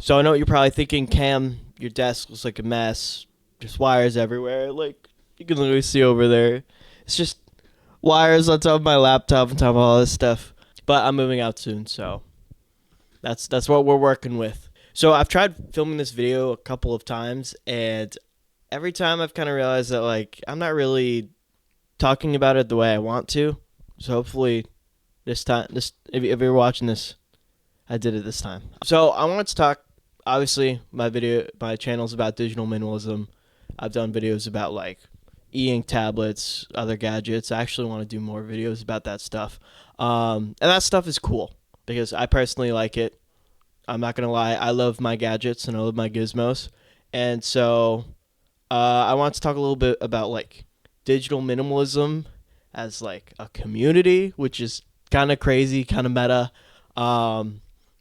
So I know what you're probably thinking, Cam, your desk looks like a mess. Just wires everywhere. Like, you can literally see over there. It's just wires on top of my laptop, on top of all this stuff. But I'm moving out soon, so that's what we're working with. So I've tried filming this video a couple of times, and every time I've kind of realized that, like, I'm not really talking about it the way I want to. So hopefully this time, if you're watching this, I did it this time. So I wanted to talk. Obviously, my channel's about digital minimalism. I've done videos about like e-ink tablets, other gadgets. I actually want to do more videos about that stuff. And that stuff is cool because I personally like it. I'm not gonna lie. I love my gadgets and I love my gizmos. And so I want to talk a little bit about like digital minimalism as like a community, which is kind of crazy, kind of meta.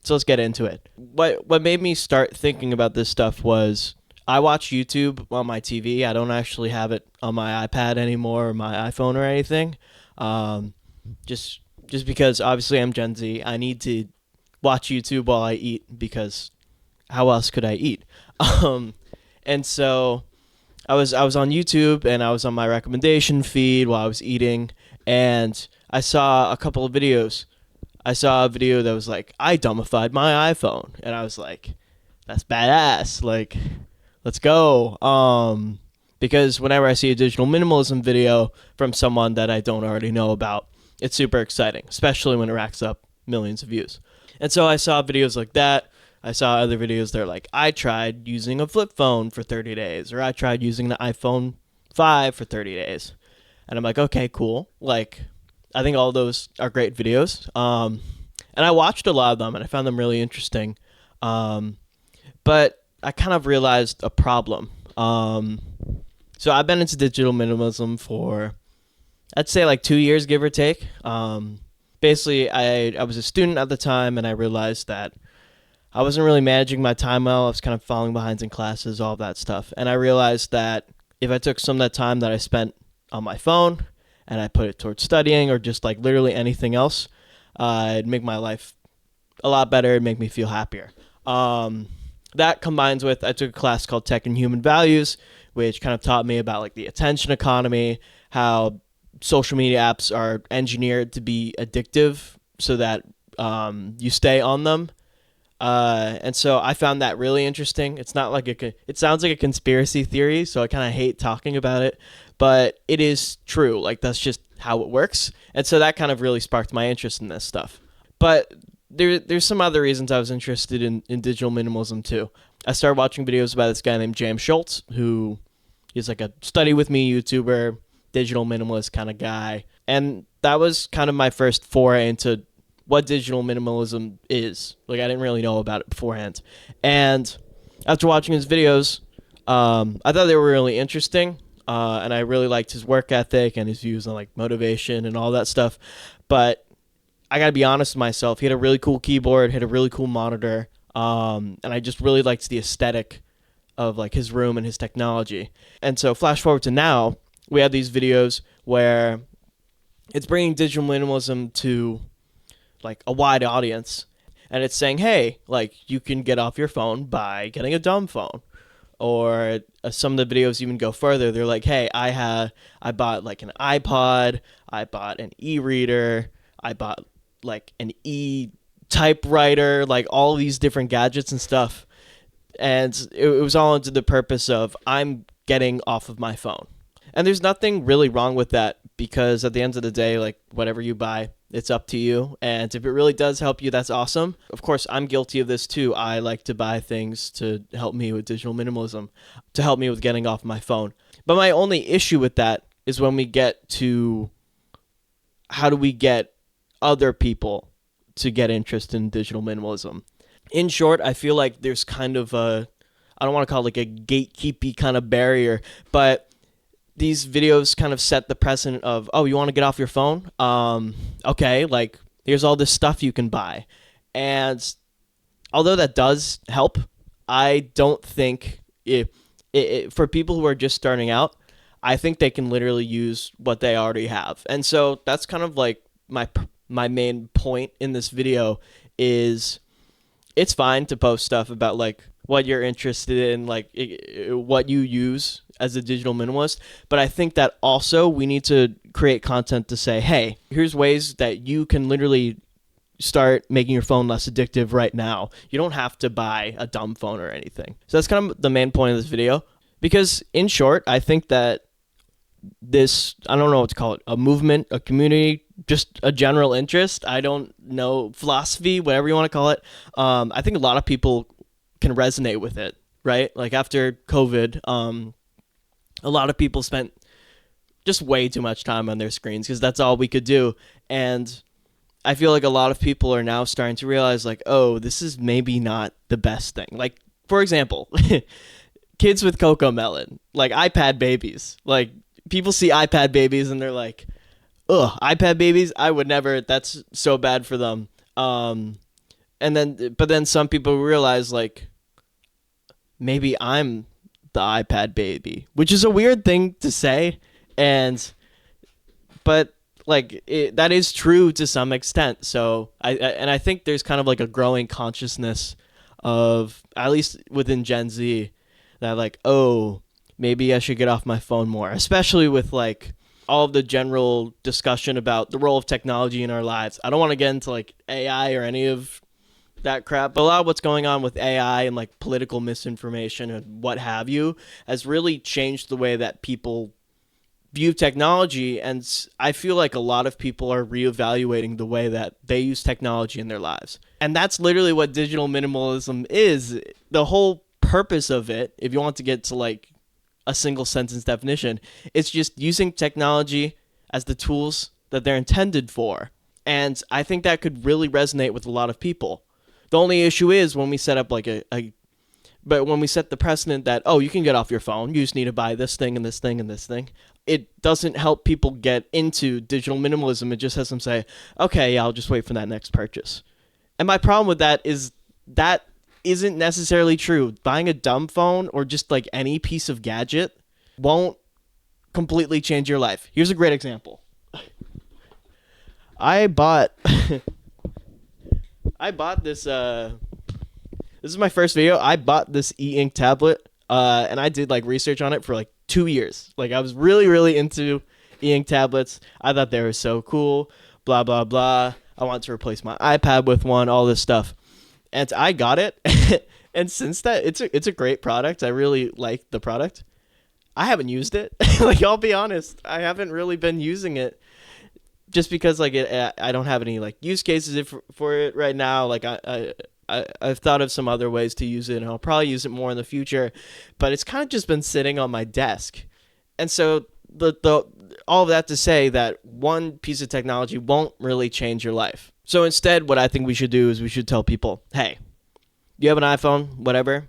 So let's get into it. What made me start thinking about this stuff was I watch YouTube on my TV. I don't actually have it on my iPad anymore or my iPhone or anything. Um, just because obviously I'm Gen Z, I need to watch YouTube while I eat because how else could I eat? Um, and so I was on YouTube and I was on my recommendation feed while I was eating, and I saw a couple of videos. I saw a video that was like, I dumbified my iPhone, and I was like, that's badass. Like, let's go. Because whenever I see a digital minimalism video from someone that I don't already know about, it's super exciting, especially when it racks up millions of views. And so I saw videos like that. I saw other videos that are like, I tried using a flip phone for 30 days, or I tried using the iPhone 5 for 30 days. And I'm like, okay, cool. Like, I think all those are great videos. And I watched a lot of them and I found them really interesting. Um, but I kind of realized a problem. So I've been into digital minimalism for, I'd say like 2 years, give or take. Basically, I was a student at the time and I realized that I wasn't really managing my time well. I was kind of falling behind in classes, all of that stuff. And I realized that if I took some of that time that I spent on my phone and I put it towards studying or just like literally anything else, it'd make my life a lot better. It'd make me feel happier. That combines with I took a class called Tech and Human Values, which kind of taught me about like the attention economy, how social media apps are engineered to be addictive so that you stay on them. And so I found that really interesting. It's not like it sounds like a conspiracy theory, so I kind of hate talking about it, but it is true. Like that's just how it works. And so that kind of really sparked my interest in this stuff. But there's some other reasons I was interested in digital minimalism too. I started watching videos by this guy named James Schultz, who is like a study with me YouTuber, digital minimalist kind of guy. And that was kind of my first foray into what digital minimalism is. Like I didn't really know about it beforehand. And after watching his videos, I thought they were really interesting. And I really liked his work ethic and his views on like motivation and all that stuff. But I gotta be honest with myself. He had a really cool keyboard, had a really cool monitor, and I just really liked the aesthetic of like his room and his technology. And so flash forward to now, we have these videos where it's bringing digital minimalism to like a wide audience, and it's saying, hey, like you can get off your phone by getting a dumb phone. Or some of the videos even go further. They're like, hey, I bought like an iPod, I bought an e-reader, I bought like an e-typewriter, like all these different gadgets and stuff. And it was all into the purpose of I'm getting off of my phone. And there's nothing really wrong with that because at the end of the day, like whatever you buy, it's up to you. And if it really does help you, that's awesome. Of course, I'm guilty of this too. I like to buy things to help me with digital minimalism, to help me with getting off my phone. But my only issue with that is when we get to how do we get other people to get interested in digital minimalism. In short, I feel like there's kind of I don't want to call it like a gatekeepy kind of barrier, but these videos kind of set the precedent of, oh, you want to get off your phone? Okay, like here's all this stuff you can buy. And although that does help, I don't think for people who are just starting out, I think they can literally use what they already have. And so that's kind of like my main point in this video is it's fine to post stuff about like what you're interested in, like what you use as a digital minimalist. But I think that also we need to create content to say, hey, here's ways that you can literally start making your phone less addictive right now. You don't have to buy a dumb phone or anything. So that's kind of the main point of this video. Because in short, I think that this, I don't know what to call it, a movement, a community, just a general interest, I don't know, philosophy, whatever you want to call it. I think a lot of people can resonate with it, right? Like after COVID, a lot of people spent just way too much time on their screens because that's all we could do. And I feel like a lot of people are now starting to realize like, oh, this is maybe not the best thing. Like, for example, kids with Cocoa Melon, like iPad babies. Like, people see iPad babies and they're like, ugh, iPad babies? I would never. That's so bad for them. But then some people realize like, maybe I'm the iPad baby, which is a weird thing to say, but like that is true to some extent. So I think there's kind of like a growing consciousness of, at least within Gen Z, that like, oh, maybe I should get off my phone more, especially with like all of the general discussion about the role of technology in our lives. I don't want to get into like AI or any of that crap, but a lot of what's going on with AI and like political misinformation and what have you has really changed the way that people view technology. And I feel like a lot of people are reevaluating the way that they use technology in their lives. And that's literally what digital minimalism is. The whole purpose of it, if you want to get to like a single sentence definition, it's just using technology as the tools that they're intended for. And I think that could really resonate with a lot of people. The only issue is when we set up like but when we set the precedent that, oh, you can get off your phone, you just need to buy this thing and this thing and this thing, it doesn't help people get into digital minimalism. It just has them say, okay, yeah, I'll just wait for that next purchase. And my problem with that is that isn't necessarily true. Buying a dumb phone or just like any piece of gadget won't completely change your life. Here's a great example. I bought this, this is my first video. I bought this e-ink tablet, and I did like research on it for like 2 years. Like I was really, really into e-ink tablets. I thought they were so cool, blah, blah, blah. I wanted to replace my iPad with one, all this stuff. And I got it. And since that, it's a great product. I really like the product. I haven't used it. Like, I'll be honest, I haven't really been using it. Just because like I don't have any like use cases for it right now. Like I've thought of some other ways to use it, and I'll probably use it more in the future. But it's kind of just been sitting on my desk, and so the all of that to say that one piece of technology won't really change your life. So instead, what I think we should do is we should tell people, hey, you have an iPhone, whatever.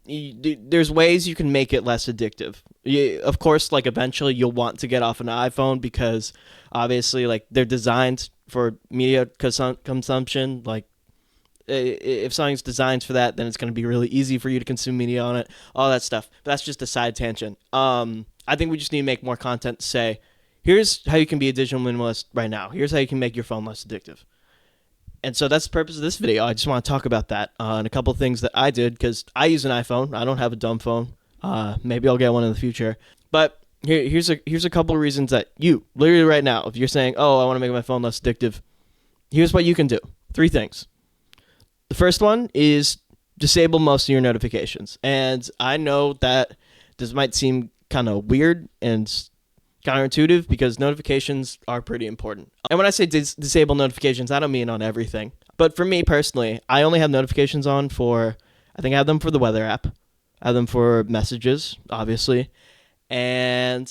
There's ways you can make it less addictive. Of course, like eventually you'll want to get off an iPhone because obviously like they're designed for media consumption. Like if something's designed for that, then it's going to be really easy for you to consume media on it, all that stuff. But that's just a side tangent. I think we just need to make more content to say, here's how you can be a digital minimalist right now. Here's how you can make your phone less addictive. And so that's the purpose of this video. I just want to talk about that and a couple of things that I did because I use an iPhone. I don't have a dumb phone. Maybe I'll get one in the future. But here's a couple of reasons that you, literally right now, if you're saying, oh, I want to make my phone less addictive, here's what you can do. 3 things. The first one is disable most of your notifications. And I know that this might seem kind of weird and counterintuitive because notifications are pretty important. And when I say disable notifications, I don't mean on everything. But for me personally, I only have notifications on for, I think I have them for the weather app. I have them for messages, obviously. And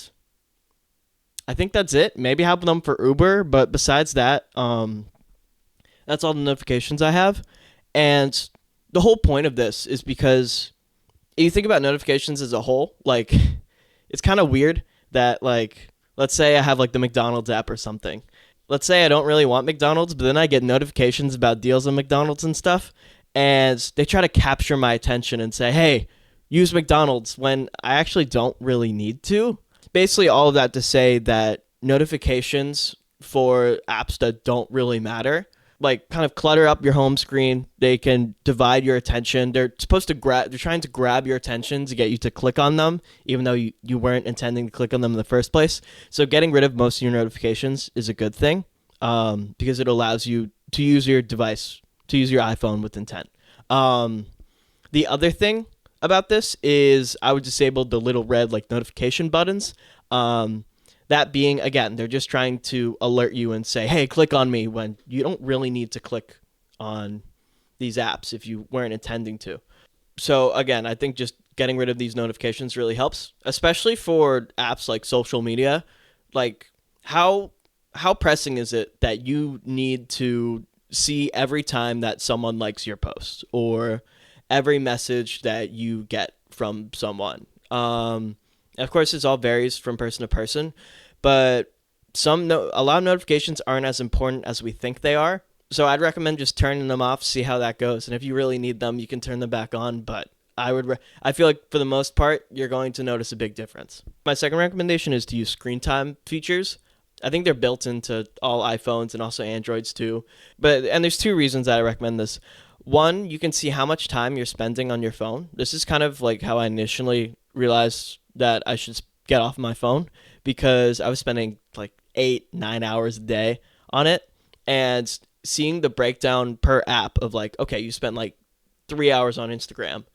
I think that's it. Maybe I have them for Uber, but besides that, that's all the notifications I have. And the whole point of this is because if you think about notifications as a whole, like it's kind of weird that like, let's say I have like the McDonald's app or something. Let's say I don't really want McDonald's, but then I get notifications about deals on McDonald's and stuff. And they try to capture my attention and say, hey, use McDonald's when I actually don't really need to. Basically all of that to say that notifications for apps that don't really matter like kind of clutter up your home screen. They can divide your attention. They're supposed to they're trying to grab your attention to get you to click on them, even though you weren't intending to click on them in the first place. So getting rid of most of your notifications is a good thing, because it allows you to use your device, to use your iPhone with intent. The other thing about this is I would disable the little red like notification buttons. That being, again, they're just trying to alert you and say, hey, click on me, when you don't really need to click on these apps if you weren't intending to. So again, I think just getting rid of these notifications really helps, especially for apps like social media. Like how pressing is it that you need to see every time that someone likes your post or every message that you get from someone? Of course, this all varies from person to person, but a lot of notifications aren't as important as we think they are. So I'd recommend just turning them off, see how that goes. And if you really need them, you can turn them back on. But I feel like for the most part, you're going to notice a big difference. My second recommendation is to use screen time features. I think they're built into all iPhones and also Androids too. And there's two reasons that I recommend this. One, you can see how much time you're spending on your phone. This is kind of like how I initially realized that I should get off my phone, because I was spending like 8-9 hours a day on it, and seeing the breakdown per app of like, okay, you spent like 3 hours on Instagram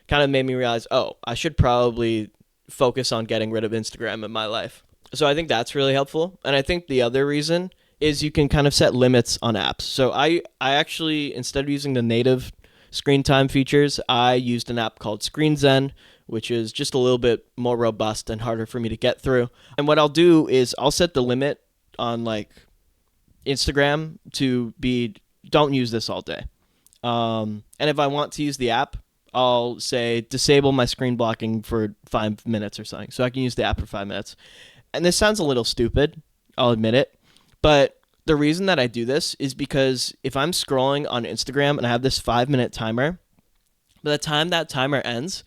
kind of made me realize, oh, I should probably focus on getting rid of Instagram in my life. So I think that's really helpful. And I think the other reason is you can kind of set limits on apps. So I actually, instead of using the native screen time features, I used an app called Screen Zen, which is just a little bit more robust and harder for me to get through. And what I'll do is I'll set the limit on like Instagram to be, don't use this all day. And if I want to use the app, I'll say disable my screen blocking for 5 minutes or something, so I can use the app for 5 minutes. And this sounds a little stupid, I'll admit it, but the reason that I do this is because if I'm scrolling on Instagram and I have this 5-minute timer, by the time that timer ends,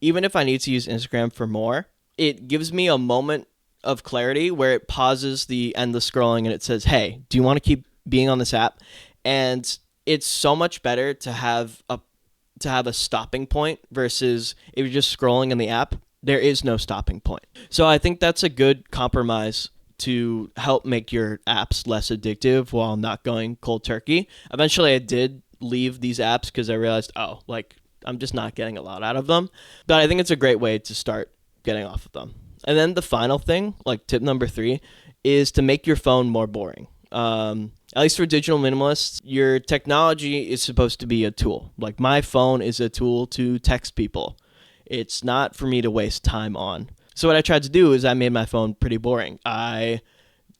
even if I need to use Instagram for more, it gives me a moment of clarity where it pauses the endless scrolling and it says, hey, do you want to keep being on this app? And it's so much better to have a stopping point versus if you're just scrolling in the app, there is no stopping point. So I think that's a good compromise to help make your apps less addictive while not going cold turkey. Eventually I did leave these apps because I realized, oh, like I'm just not getting a lot out of them. But I think it's a great way to start getting off of them. And then the final thing, like tip number 3, is to make your phone more boring. At least for digital minimalists, your technology is supposed to be a tool. Like my phone is a tool to text people. It's not for me to waste time on. So what I tried to do is I made my phone pretty boring. I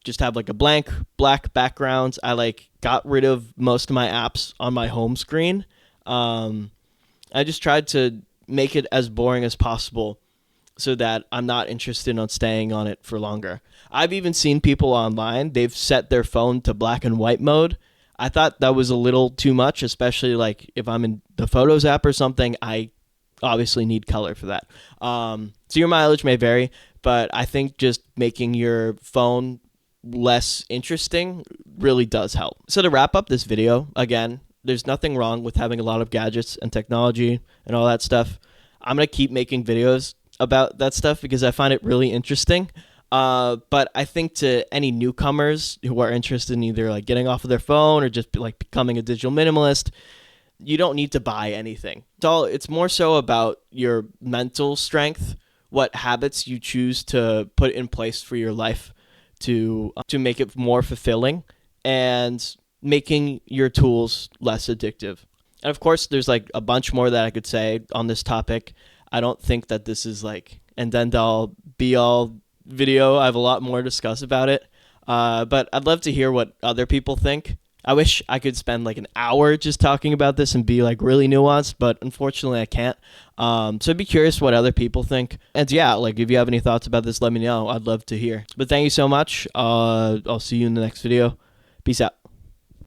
just have like a blank black background. I like got rid of most of my apps on my home screen. I just tried to make it as boring as possible so that I'm not interested in staying on it for longer. I've even seen people online, they've set their phone to black and white mode. I thought that was a little too much, especially like if I'm in the Photos app or something, I obviously need color for that. So your mileage may vary, but I think just making your phone less interesting really does help. So to wrap up this video, again, there's nothing wrong with having a lot of gadgets and technology and all that stuff. I'm going to keep making videos about that stuff because I find it really interesting. But I think to any newcomers who are interested in either like getting off of their phone or just like becoming a digital minimalist, you don't need to buy anything. It's more so about your mental strength, what habits you choose to put in place for your life to make it more fulfilling and making your tools less addictive. And of course, there's like a bunch more that I could say on this topic. I don't think that this is like an end all be all video. I have a lot more to discuss about it. But I'd love to hear what other people think. I wish I could spend like an hour just talking about this and be like really nuanced, but unfortunately I can't. So I'd be curious what other people think. And yeah, like if you have any thoughts about this, let me know. I'd love to hear. But thank you so much. I'll see you in the next video. Peace out.